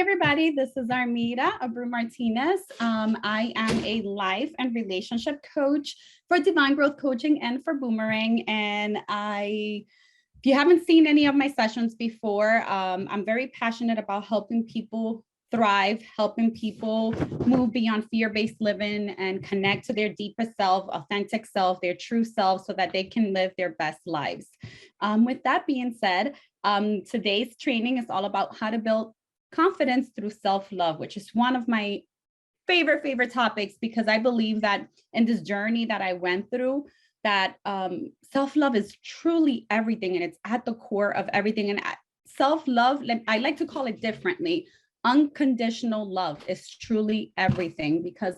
everybody. This is Armida Abreu Martinez. I am a life and relationship coach for Divine Growth Coaching and for Boomerang. And if you haven't seen any of my sessions before, I'm very passionate about helping people thrive, helping people move beyond fear-based living and connect to their deepest self, authentic self, their true self, so that they can live their best lives. With that being said, today's training is all about how to build confidence through self-love, which is one of my favorite topics, because I believe that in this journey that I went through, that self-love is truly everything, and it's at the core of everything. And self-love, I like to call it differently. Unconditional love is truly everything, because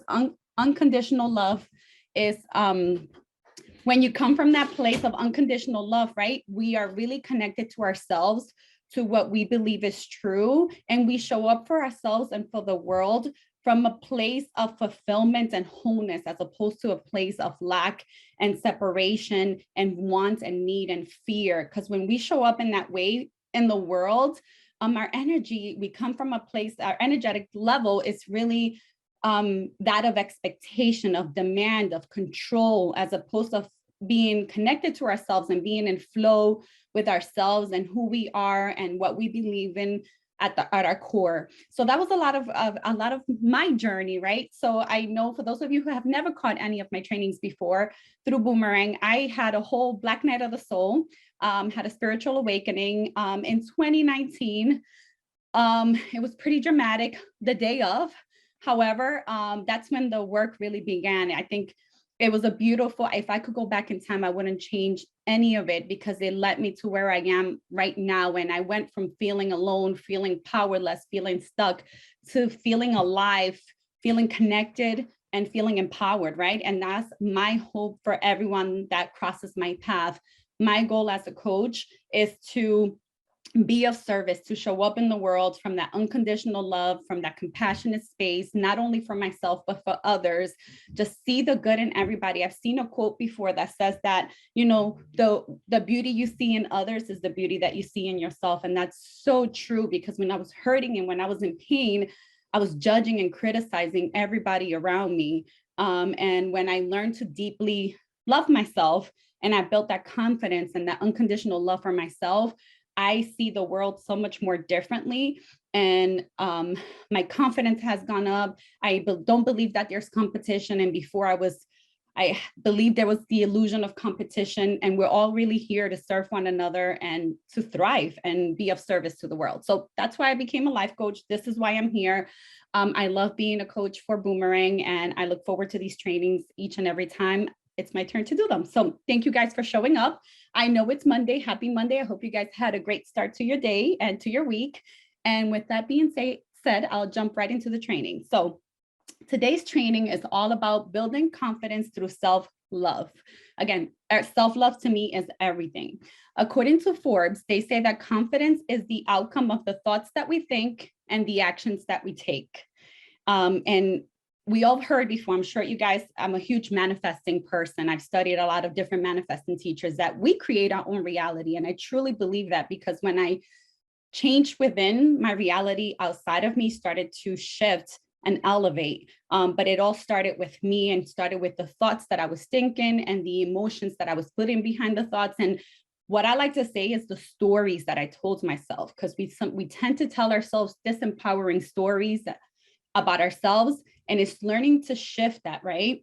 unconditional love is when you come from that place of unconditional love, right? We are really connected to ourselves, to what we believe is true, and we show up for ourselves and for the world from a place of fulfillment and wholeness, as opposed to a place of lack and separation and want and need and fear. Because when we show up in that way in the world, our energy, we come from a place, our energetic level is really that of expectation, of demand, of control, as opposed to being connected to ourselves and being in flow with ourselves and who we are and what we believe in at our core. So that was a lot of my journey, right? So I know for those of you who have never caught any of my trainings before through Boomerang, I had a whole Black Night of the Soul, had a spiritual awakening in 2019. It was pretty dramatic the day of. However, that's when the work really began. I think it was a beautiful, if I could go back in time, I wouldn't change any of it, because it led me to where I am right now. And I went from feeling alone, feeling powerless, feeling stuck, to feeling alive, feeling connected, and feeling empowered, right? And that's my hope for everyone that crosses my path. My goal as a coach is to be of service, to show up in the world from that unconditional love, from that compassionate space, not only for myself, but for others. Just see the good in everybody. I've seen a quote before that says that, you know, the beauty you see in others is the beauty that you see in yourself. And that's so true, because when I was hurting and when I was in pain, I was judging and criticizing everybody around me. And when I learned to deeply love myself, and I built that confidence and that unconditional love for myself, I see the world so much more differently. And my confidence has gone up. I don't believe that there's competition. And before I believed there was the illusion of competition, and we're all really here to serve one another and to thrive and be of service to the world. So that's why I became a life coach. This is why I'm here. I love being a coach for Boomerang, and I look forward to these trainings each and every time it's my turn to do them. So thank you guys for showing up. I know it's Monday. Happy Monday. I hope you guys had a great start to your day and to your week. And with that being said, I'll jump right into the training. So today's training is all about building confidence through self-love. Again, self-love to me is everything. According to Forbes, they say that confidence is the outcome of the thoughts that we think and the actions that we take. And we all heard before, I'm sure you guys, I'm a huge manifesting person. I've studied a lot of different manifesting teachers, that we create our own reality. And I truly believe that, because when I changed within, my reality outside of me started to shift and elevate. But it all started with me, and started with the thoughts that I was thinking and the emotions that I was putting behind the thoughts. And what I like to say is the stories that I told myself, because we tend to tell ourselves disempowering stories about ourselves, and it's learning to shift that, right?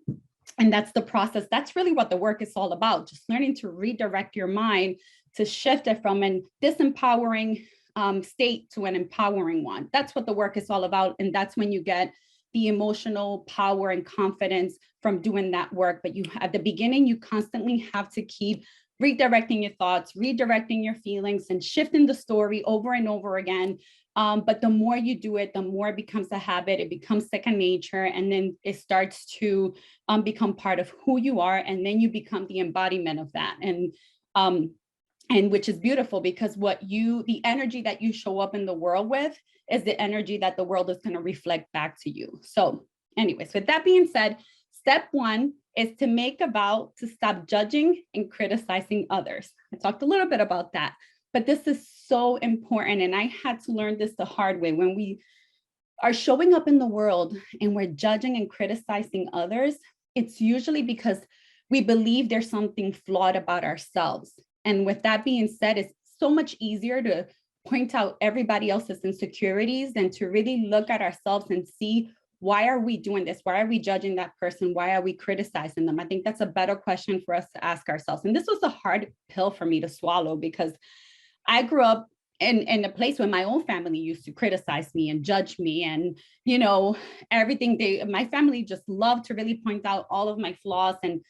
And that's the process. That's really what the work is all about, just learning to redirect your mind, to shift it from a disempowering state to an empowering one. That's what the work is all about. And that's when you get the emotional power and confidence from doing that work. But at the beginning, you constantly have to keep redirecting your thoughts, redirecting your feelings, and shifting the story over and over again. But the more you do it, the more it becomes a habit. It becomes second nature, and then it starts to become part of who you are, and then you become the embodiment of that. And which is beautiful, because the energy that you show up in the world with is the energy that the world is going to reflect back to you. So anyways, with that being said, step one is to make a vow to stop judging and criticizing others. I talked a little bit about that, but this is so important. And I had to learn this the hard way. When we are showing up in the world and we're judging and criticizing others, it's usually because we believe there's something flawed about ourselves. And with that being said, it's so much easier to point out everybody else's insecurities than to really look at ourselves and see, why are we doing this? Why are we judging that person? Why are we criticizing them? I think that's a better question for us to ask ourselves. And this was a hard pill for me to swallow, because I grew up in a place where my own family used to criticize me and judge me, and everything. My family just loved to really point out all of my flaws, and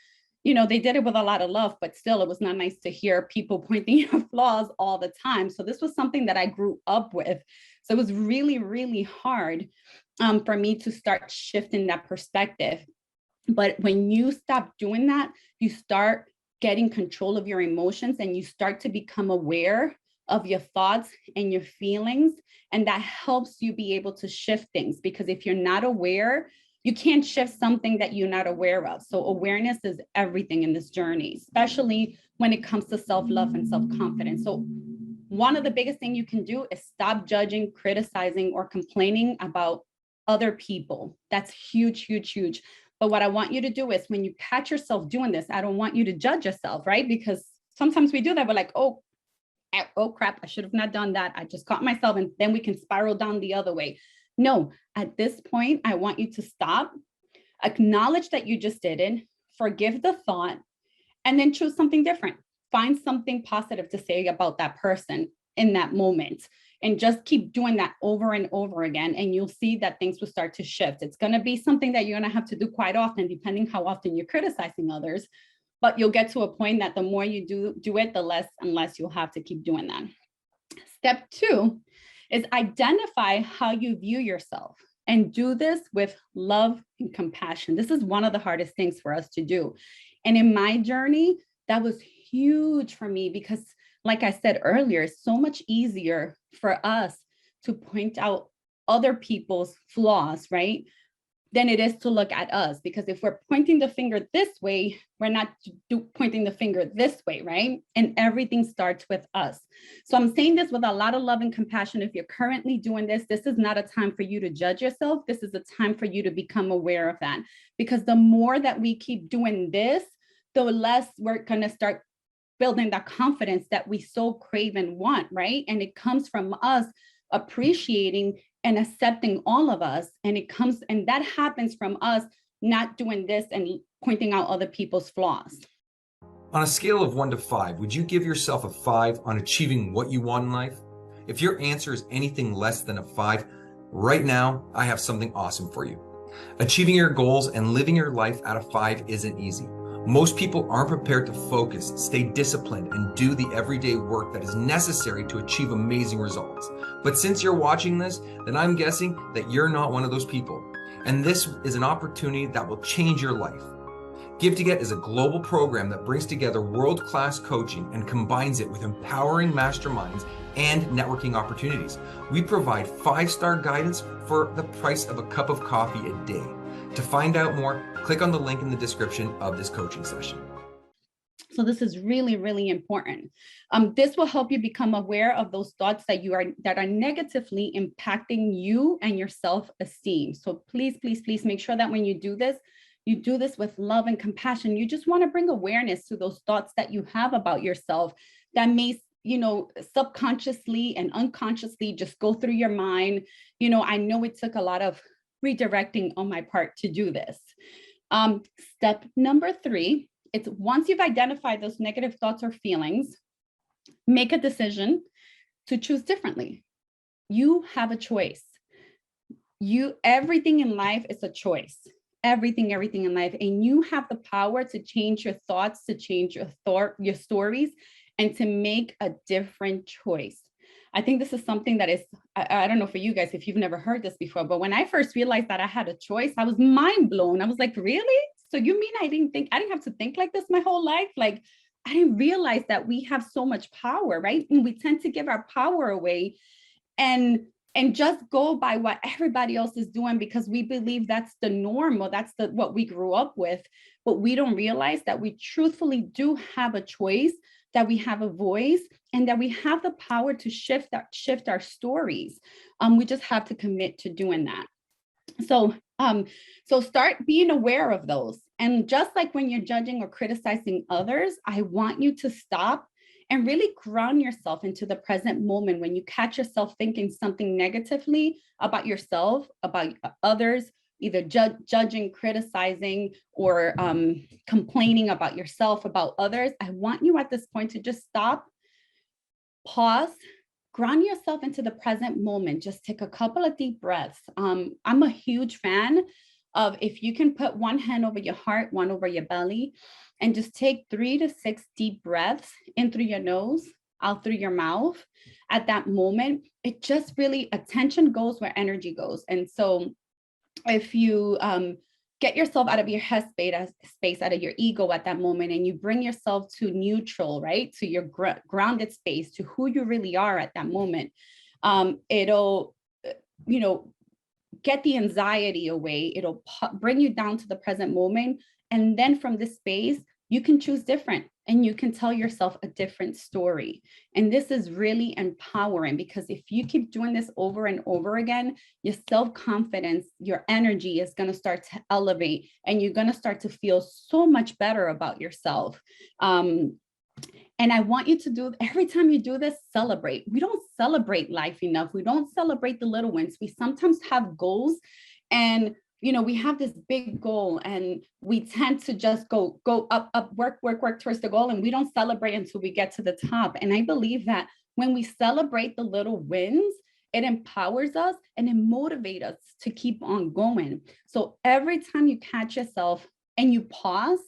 they did it with a lot of love, but still it was not nice to hear people pointing out flaws all the time. So this was something that I grew up with. So it was really, really hard for me to start shifting that perspective. But when you stop doing that, you start getting control of your emotions, and you start to become aware of your thoughts and your feelings. And that helps you be able to shift things, because if you're not aware, you can't shift something that you're not aware of. So awareness is everything in this journey, especially when it comes to self-love and self-confidence. So one of the biggest things you can do is stop judging, criticizing, or complaining about other people. That's huge, huge, huge. But what I want you to do is, when you catch yourself doing this, I don't want you to judge yourself, right? Because sometimes we do that. We're like, oh crap, I should have not done that. I just caught myself, and then we can spiral down the other way. No, at this point, I want you to stop, acknowledge that you just did it, forgive the thought, and then choose something different. Find something positive to say about that person in that moment, and just keep doing that over and over again. And you'll see that things will start to shift. It's going to be something that you're going to have to do quite often, depending how often you're criticizing others. But you'll get to a point that the more you do it, the less and less you'll have to keep doing that. Step 2 is identify how you view yourself, and do this with love and compassion. This is one of the hardest things for us to do. And in my journey, that was huge for me, because like I said earlier, it's so much easier for us to point out other people's flaws, right, than it is to look at us. Because if we're pointing the finger this way, we're not pointing the finger this way, right? And everything starts with us. So I'm saying this with a lot of love and compassion. If you're currently doing this, this is not a time for you to judge yourself. This is a time for you to become aware of that. Because the more that we keep doing this, the less we're going to start building that confidence that we so crave and want, right? And it comes from us appreciating and accepting all of us. And that happens from us not doing this and pointing out other people's flaws. On a scale of 1 to 5, would you give yourself a 5 on achieving what you want in life? If your answer is anything less than a 5, right now, I have something awesome for you. Achieving your goals and living your life at a 5 isn't easy. Most people aren't prepared to focus, stay disciplined, and do the everyday work that is necessary to achieve amazing results. But since you're watching this, then I'm guessing that you're not one of those people. And this is an opportunity that will change your life. Give to Get is a global program that brings together world-class coaching and combines it with empowering masterminds and networking opportunities. We provide 5-star guidance for the price of a cup of coffee a day. To find out more, click on the link in the description of this coaching session. So this is really, really important. This will help you become aware of those thoughts that are negatively impacting you and your self-esteem. So please, please, please make sure that when you do this with love and compassion. You just want to bring awareness to those thoughts that you have about yourself that may, subconsciously and unconsciously just go through your mind. I know it took a lot of redirecting on my part to do this. Step number 3, it's once you've identified those negative thoughts or feelings, make a decision to choose differently. You have a choice. Everything in life is a choice. Everything in life. And you have the power to change your thoughts, to change your stories, and to make a different choice. I think this is something that is, I don't know for you guys, if you've never heard this before, but when I first realized that I had a choice, I was mind blown. I was like, really? So you mean I didn't have to think like this my whole life? Like, I didn't realize that we have so much power, right? And we tend to give our power away and just go by what everybody else is doing because we believe that's the norm or that's what we grew up with. But we don't realize that we truthfully do have a choice that we have a voice, and that we have the power to shift our stories. We just have to commit to doing that. So start being aware of those. And just like when you're judging or criticizing others, I want you to stop and really ground yourself into the present moment. When you catch yourself thinking something negatively about yourself, about others, either judging, criticizing, or complaining about yourself, about others, I want you at this point to just stop, pause, ground yourself into the present moment. Just take a couple of deep breaths. I'm a huge fan of, if you can put one hand over your heart, one over your belly, and just take 3 to 6 deep breaths in through your nose, out through your mouth. At that moment, it just really, attention goes where energy goes. And so if you get yourself out of your head space, out of your ego at that moment, and you bring yourself to neutral, right? To your grounded space, to who you really are at that moment, it'll, get the anxiety away. It'll bring you down to the present moment. And then from this space, you can choose different, and you can tell yourself a different story. And this is really empowering, because if you keep doing this over and over again, your self-confidence, your energy is going to start to elevate, and you're going to start to feel so much better about yourself. And I want you to do, every time you do this, celebrate. We don't celebrate life enough. We don't celebrate the little wins. We sometimes have goals, and we have this big goal, and we tend to just go up, work towards the goal, and we don't celebrate until we get to the top. And I believe that when we celebrate the little wins, it empowers us and it motivates us to keep on going. So every time you catch yourself and you pause,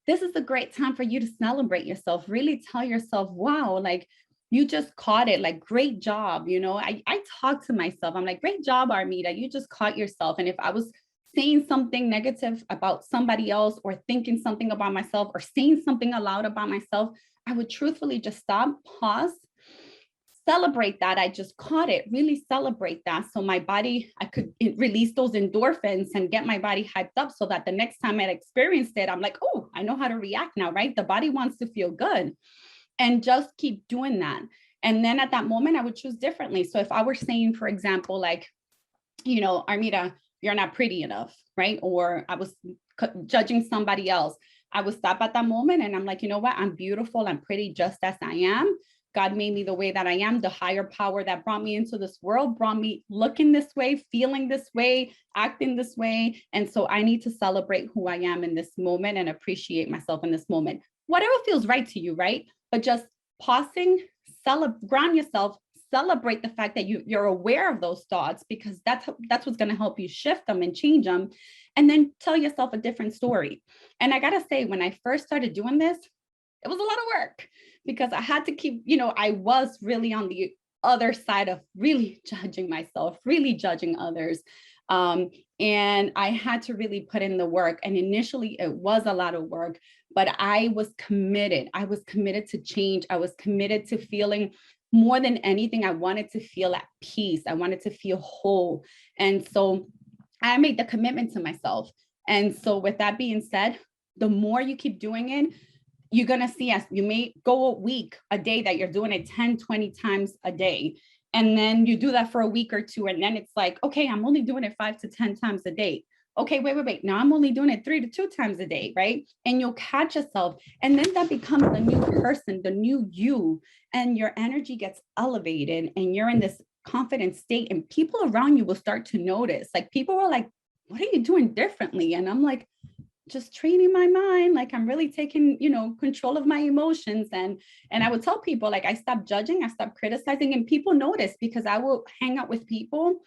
this is a great time for you to celebrate yourself. Really tell yourself, wow, like, you just caught it, like, great job. I talk to myself. I'm like, great job, Armida. You just caught yourself. And if I was saying something negative about somebody else, or thinking something about myself, or saying something aloud about myself, I would truthfully just stop, pause, celebrate that I just caught it, really celebrate that. So my body, I could release those endorphins and get my body hyped up, so that the next time I experienced it, I'm like, oh, I know how to react now, right? The body wants to feel good, and just keep doing that. And then at that moment, I would choose differently. So if I were saying, for example, like, Armida, you're not pretty enough, right? Or I was judging somebody else, I would stop at that moment, and I'm like, you know what? I'm beautiful. I'm pretty just as I am. God made me the way that I am. The higher power that brought me into this world brought me looking this way, feeling this way, acting this way. And so I need to celebrate who I am in this moment and appreciate myself in this moment. Whatever feels right to you, right? But just pausing, ground yourself, celebrate the fact that you're aware of those thoughts, because that's what's going to help you shift them and change them. And then tell yourself a different story. And I got to say, when I first started doing this, it was a lot of work, because I had to keep, I was really on the other side of really judging myself, really judging others. And I had to really put in the work. And initially it was a lot of work, but I was committed. I was committed to change. I was committed to feeling, more than anything, I wanted to feel at peace. I wanted to feel whole. And so I made the commitment to myself. And so with that being said, the more you keep doing it, you're going to see, as you may go a week, a day that you're doing it 10, 20 times a day. And then you do that for a week or two. And then it's like, okay, I'm only doing it 5 to 10 times a day. Okay, wait. Now I'm only doing it 3 to 2 times a day, right? And you'll catch yourself. And then that becomes the new person, the new you. And your energy gets elevated, and you're in this confident state. And people around you will start to notice. Like, people are like, what are you doing differently? And I'm like, just training my mind. Like, I'm really taking, control of my emotions. And I would tell people, like, I stopped judging, I stopped criticizing, and people notice, because I will hang out with people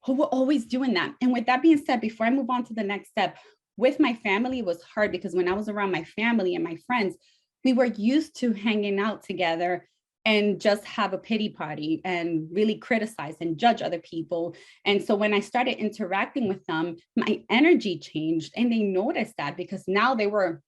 who were always doing that. And with that being said, before I move on to the next step, with my family, it was hard, because when I was around my family and my friends, we were used to hanging out together and just have a pity party and really criticize and judge other people. And so when I started interacting with them, my energy changed, and they noticed that, because now they were,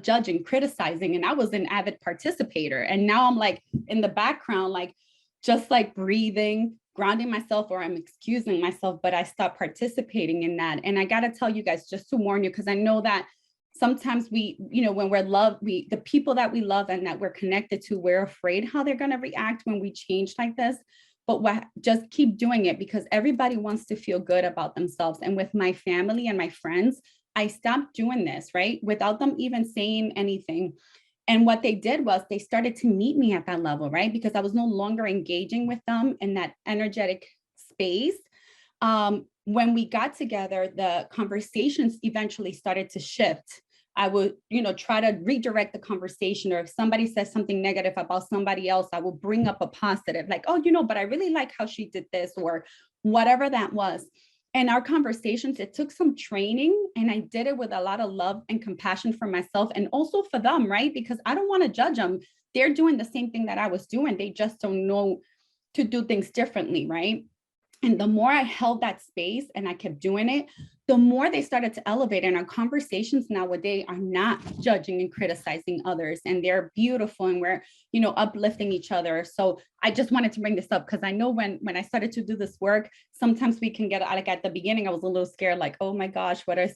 judging, criticizing, and I was an avid participator. And now I'm like in the background, like, just like breathing, grounding myself, or I'm excusing myself, but I stopped participating in that. And I got to tell you guys, just to warn you, because I know that sometimes we, when we're loved, the people that we love and that we're connected to, we're afraid how they're going to react when we change like this. But just keep doing it, because everybody wants to feel good about themselves. And with my family and my friends, I stopped doing this, right? Without them even saying anything. And what they did was they started to meet me at that level, right? Because I was no longer engaging with them in that energetic space. When we got together, the conversations eventually started to shift. I would, try to redirect the conversation, or if somebody says something negative about somebody else, I will bring up a positive, like, oh, but I really like how she did this, or whatever that was. And our conversations, it took some training, and I did it with a lot of love and compassion for myself and also for them, right? Because I don't want to judge them. They're doing the same thing that I was doing. They just don't know to do things differently, right? And the more I held that space and I kept doing it, the more they started to elevate. And our conversations nowadays are not judging and criticizing others, and they're beautiful, and we're, uplifting each other. So I just wanted to bring this up, because I know when I started to do this work, sometimes we can get, like at the beginning, I was a little scared, like, oh my gosh, what is,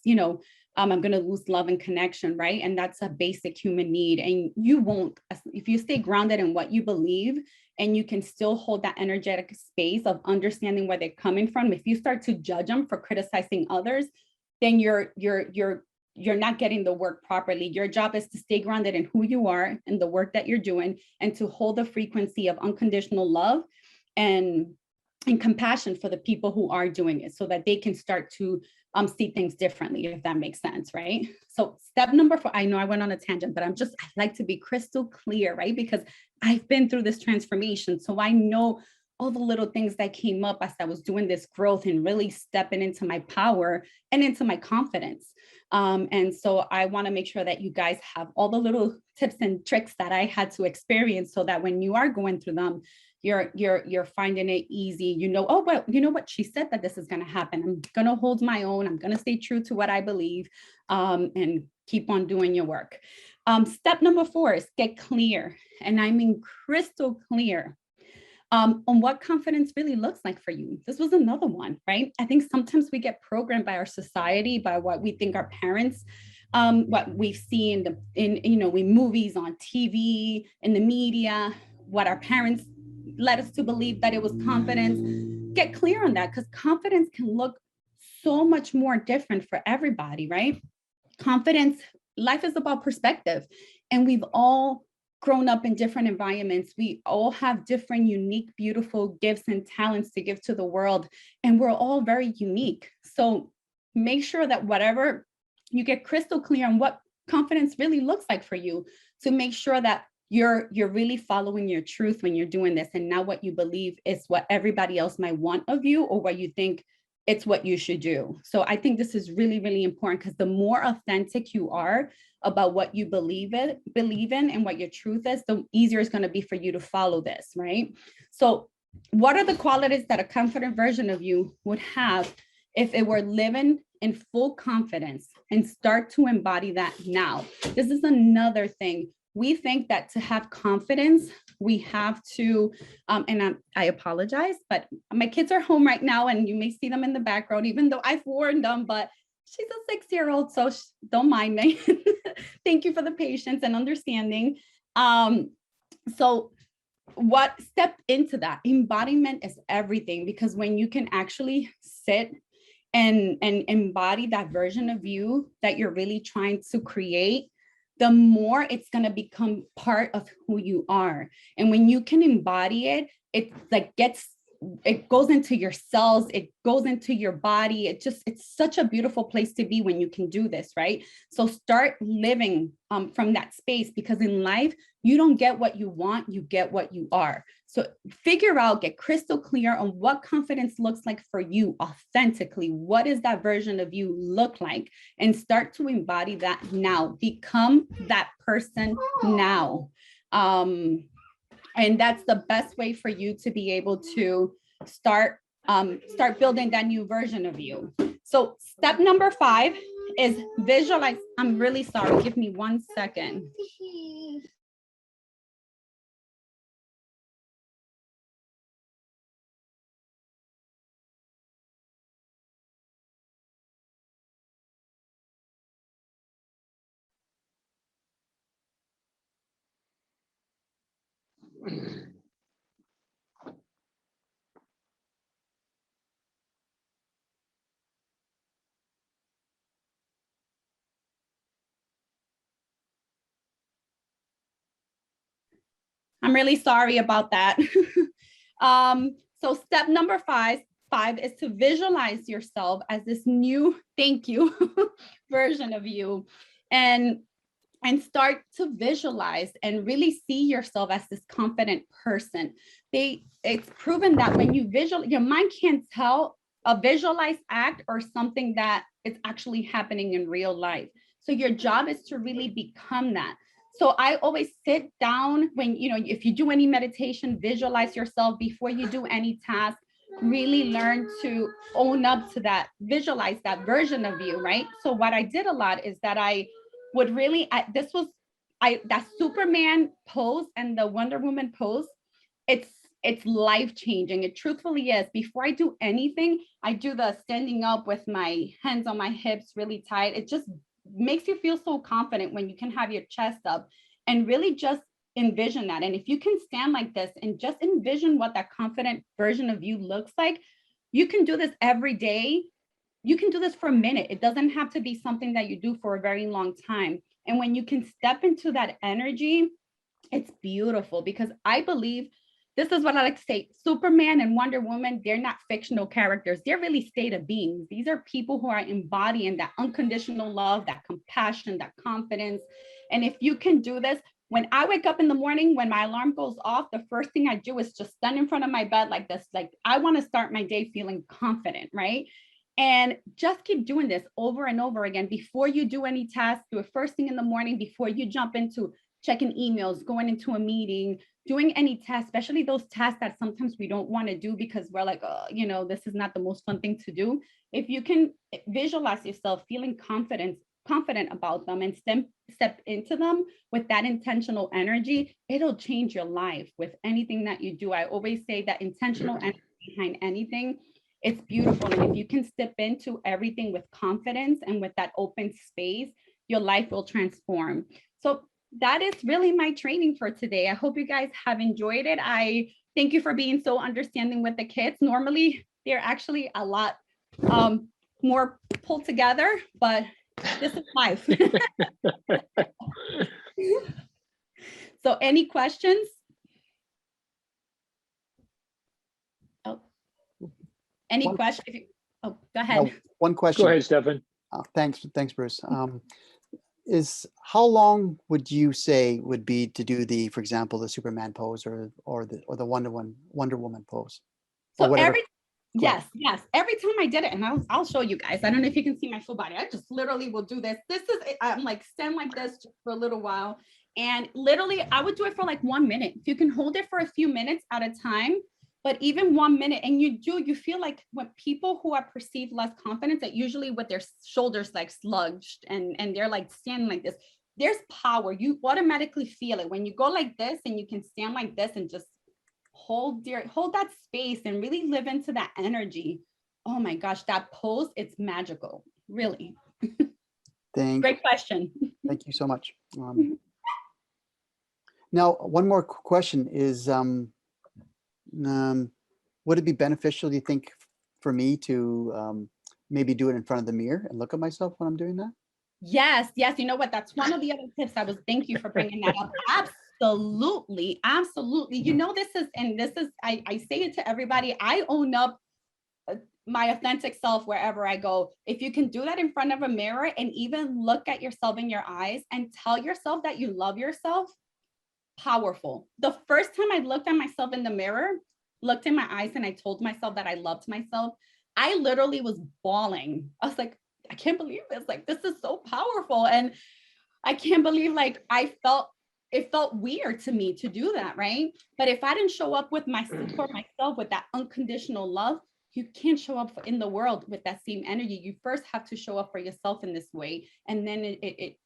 I'm going to lose love and connection, right? And that's a basic human need. And you won't, if you stay grounded in what you believe, and you can still hold that energetic space of understanding where they're coming from. If you start to judge them for criticizing others, then you're not getting the work properly. Your job is to stay grounded in who you are and the work that you're doing, and to hold the frequency of unconditional love and compassion for the people who are doing it, so that they can start to see things differently, if that makes sense, right? So step number 4, I know I went on a tangent, but I like to be crystal clear, right? Because I've been through this transformation. So I know all the little things that came up as I was doing this growth and really stepping into my power and into my confidence. And so I want to make sure that you guys have all the little tips and tricks that I had to experience, so that when you are going through them, you're finding it easy. Oh, well, you know what? She said that this is going to happen. I'm going to hold my own. I'm going to stay true to what I believe, and keep on doing your work. Step number 4 is get clear. And I mean crystal clear on what confidence really looks like for you. This was another one, right? I think sometimes we get programmed by our society, by what we think our parents, what we see in movies, on TV, in the media, what our parents led us to believe that it was confidence. Get clear on that, because confidence can look so much more different for everybody, right? Confidence, life is about perspective, and we've all grown up in different environments. We all have different, unique, beautiful gifts and talents to give to the world, and we're all very unique. So make sure that whatever you get crystal clear on what confidence really looks like for you, to make sure that you're really following your truth when you're doing this, and not what you believe is what everybody else might want of you, or what you think it's what you should do. So I think this is really, really important, because the more authentic you are about what you believe in and what your truth is, the easier it's going to be for you to follow this, right? So what are the qualities that a confident version of you would have if it were living in full confidence? And start to embody that now. This is another thing. We think that to have confidence, we have to, I apologize, but my kids are home right now, and you may see them in the background, even though I've warned them, but she's a 6-year-old, so don't mind me. Thank you for the patience and understanding. So what step into that? Embodiment is everything, because when you can actually sit and embody that version of you that you're really trying to create, the more it's going to become part of who you are. And when you can embody it, it like it goes into your cells, it goes into your body. It's such a beautiful place to be when you can do this, right? So start living from that space, because in life, you don't get what you want, you get what you are. So figure out, get crystal clear on what confidence looks like for you authentically. What does that version of you look like? And start to embody that now. Become that person now. And that's the best way for you to be able to start building that new version of you. So step number 5 is visualize. I'm really sorry. Give me 1 second. I'm really sorry about that. So step number five is to visualize yourself as this new, thank you, version of you. And start to visualize and really see yourself as this confident person. It's proven that when you your mind can't tell a visualized act or something that is actually happening in real life. So your job is to really become that. So I always sit down when, if you do any meditation, visualize yourself before you do any task, really learn to own up to that, visualize that version of you, right? So what I did a lot is that I would really, that Superman pose and the Wonder Woman pose, it's life changing. It truthfully is. Before I do anything, I do the standing up with my hands on my hips really tight. It just makes you feel so confident when you can have your chest up and really just envision that. And if you can stand like this and just envision what that confident version of you looks like, you can do this every day. You can do this for a minute. It doesn't have to be something that you do for a very long time. And when you can step into that energy, it's beautiful, because I believe, this is what I like to say, Superman and Wonder Woman, they're not fictional characters. They're really state of beings. These are people who are embodying that unconditional love, that compassion, that confidence. And if you can do this, when I wake up in the morning, when my alarm goes off, the first thing I do is just stand in front of my bed like this. Like, I want to start my day feeling confident, right? And just keep doing this over and over again. Before you do any task, do it first thing in the morning, before you jump into checking emails, going into a meeting, doing any tasks, especially those tasks that sometimes we don't want to do because we're like, oh, this is not the most fun thing to do. If you can visualize yourself feeling confident about them and step into them with that intentional energy, it'll change your life with anything that you do. I always say that intentional energy behind anything, it's beautiful. And if you can step into everything with confidence and with that open space, your life will transform. So that is really my training for today. I hope you guys have enjoyed it. I thank you for being so understanding with the kids. Normally, they're actually a lot more pulled together, but this is life. So any questions? Oh, any questions? Oh, go ahead. No, one question. Go ahead, Stefan. Thanks, Bruce. Is how long would you say would be to do the, for example, the Superman pose or the Wonder Woman pose? So yes. Every time I did it, and I'll show you guys. I don't know if you can see my full body. I just literally will do this. I'm like stand like this just for a little while. And literally I would do it for like 1 minute. If you can hold it for a few minutes at a time, but even 1 minute, and you feel like when people who are perceived less confident, that usually with their shoulders like sluged and they're like standing like this, there's power. You automatically feel it when you go like this and you can stand like this and just hold that space and really live into that energy. Oh my gosh, that pose, it's magical, really. Great question. Thank you so much. Now, one more question is, would it be beneficial, do you think, for me to maybe do it in front of the mirror and look at myself when I'm doing that? Yes. You know what? That's one of the other tips. Thank you for bringing that up. Absolutely. This is, I say it to everybody. I own up my authentic self wherever I go. If you can do that in front of a mirror and even look at yourself in your eyes and tell yourself that you love yourself, powerful. The first time I looked at myself in the mirror, looked in my eyes, and I told myself that I loved myself, I literally was bawling. I was like, I can't believe this. Like, this is so powerful. And I can't believe, like, it felt weird to me to do that, right? But if I didn't show up for myself with that unconditional love, you can't show up in the world with that same energy. You first have to show up for yourself in this way, and then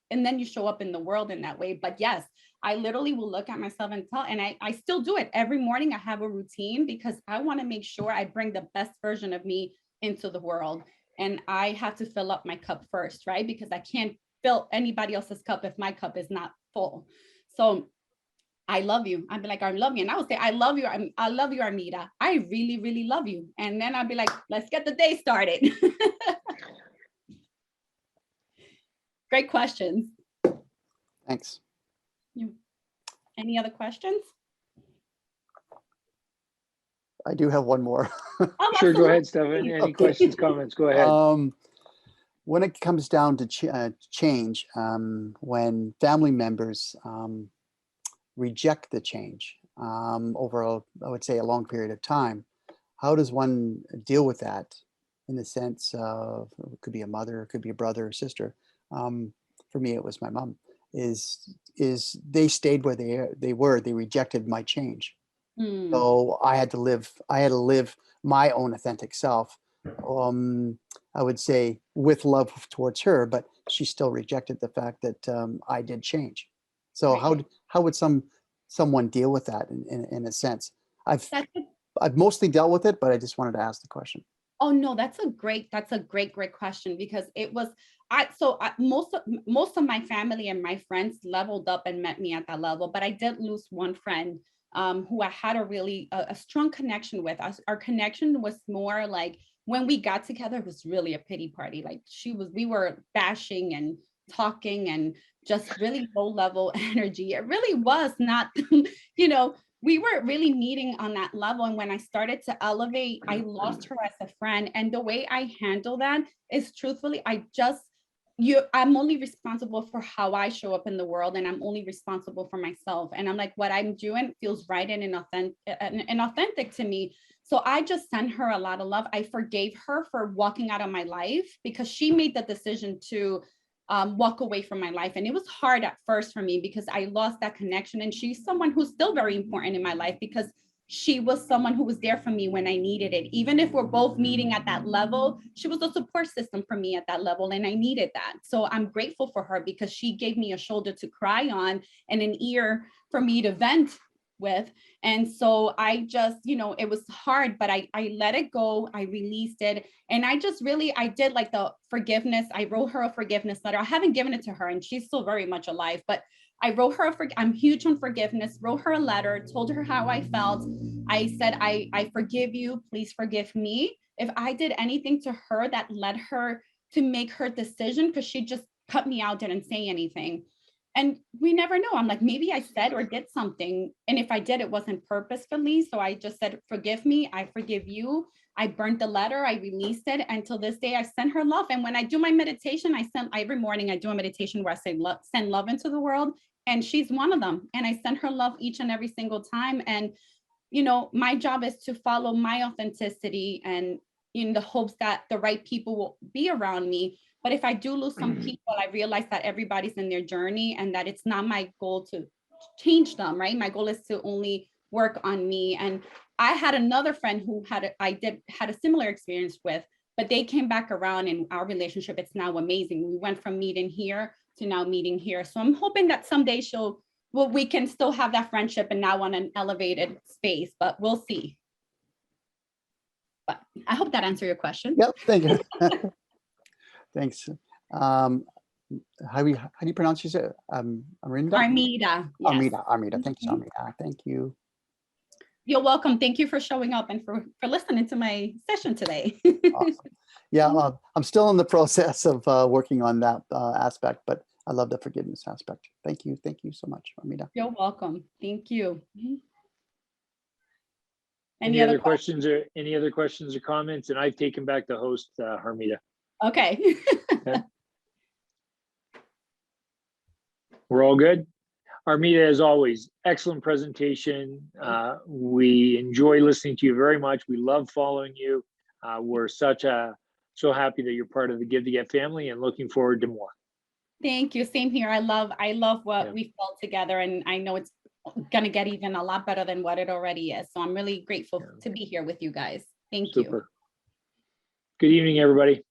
and then you show up in the world in that way. But yes, I literally will look at myself and I still do it every morning. I have a routine because I want to make sure I bring the best version of me into the world. And I have to fill up my cup first, right? Because I can't fill anybody else's cup if my cup is not full. So I love you. I'd be like, I love you. And I would say, I love you. I love you, Armida. I really, really love you. And then I'd be like, let's get the day started. Great questions. Thanks. Any other questions? I do have one more. Oh, Sure, go absolutely. ahead, Stefan. Any Okay. questions, comments? Go ahead. When it comes down to change, when family members reject the change over, I would say, a long period of time, how does one deal with that in the sense of, it could be a mother, it could be a brother or sister. For me, it was my mom, is they stayed where they were, they rejected my change. So I had to live my own authentic self. I would say with love towards her, but she still rejected the fact that I did change. So Right. how would someone deal with that in a sense? I've That's mostly dealt with it, but I just wanted to ask the question. Oh no, that's a great question, because it was most of my family and my friends leveled up and met me at that level, but I did lose one friend who I had a really a strong connection with. Our connection was more like, when we got together, it was really a pity party. Like we were bashing and talking and just really low level energy. It really was not, we weren't really meeting on that level. And when I started to elevate, I lost her as a friend. And the way I handle that is, truthfully, I'm only responsible for how I show up in the world, and I'm only responsible for myself. And I'm like, what I'm doing feels right and authentic to me. So I just sent her a lot of love. I forgave her for walking out of my life, because she made the decision to walk away from my life. And it was hard at first for me, because I lost that connection. And she's someone who's still very important in my life, because she was someone who was there for me when I needed it. Even if we're both meeting at that level, she was a support system for me at that level, and I needed that. So I'm grateful for her, because she gave me a shoulder to cry on and an ear for me to vent with. And so I just, it was hard, but I let it go. I released it. And I did like the forgiveness. I wrote her a forgiveness letter. I haven't given it to her, and she's still very much alive, but I wrote her I'm huge on forgiveness, wrote her a letter, told her how I felt. I said, I forgive you, please forgive me. If I did anything to her that led her to make her decision, because she just cut me out, didn't say anything. And we never know. I'm like, maybe I said or did something. And if I did, it wasn't purposefully. So I just said, forgive me, I forgive you. I burnt the letter, I released it. Until this day, I send her love. And when I do my meditation, every morning I do a meditation where I say, send love into the world. And she's one of them. And I send her love each and every single time. And, my job is to follow my authenticity, and in the hopes that the right people will be around me. But if I do lose some people, I realize that everybody's in their journey, and that it's not my goal to change them, right? My goal is to only work on me. And I had another friend who had a similar experience with, but they came back around, and our relationship, it's now amazing. We went from meeting here to now meeting here. So I'm hoping that someday we can still have that friendship, and now on an elevated space, but we'll see. But I hope that answered your question. Yep, thank you. Thanks. How do you pronounce your Armida? Armida. Yes. Armida. Thank you, Armida. Thank you. You're welcome. Thank you for showing up and for listening to my session today. Awesome. Yeah, I'm still in the process of working on that aspect, but I love the forgiveness aspect. Thank you. Thank you so much, Armida. You're welcome. Thank you. Any other questions or comments? And I've taken back the host, Armida. Okay. Okay. We're all good. Armida, as always, excellent presentation. We enjoy listening to you very much. We love following you. We're so happy that you're part of the Give to Get family, and looking forward to more. Thank you. Same here. I love what we've built together, and I know it's going to get even a lot better than what it already is. So I'm really grateful to be here with you guys. Thank you. Super. Good evening, everybody.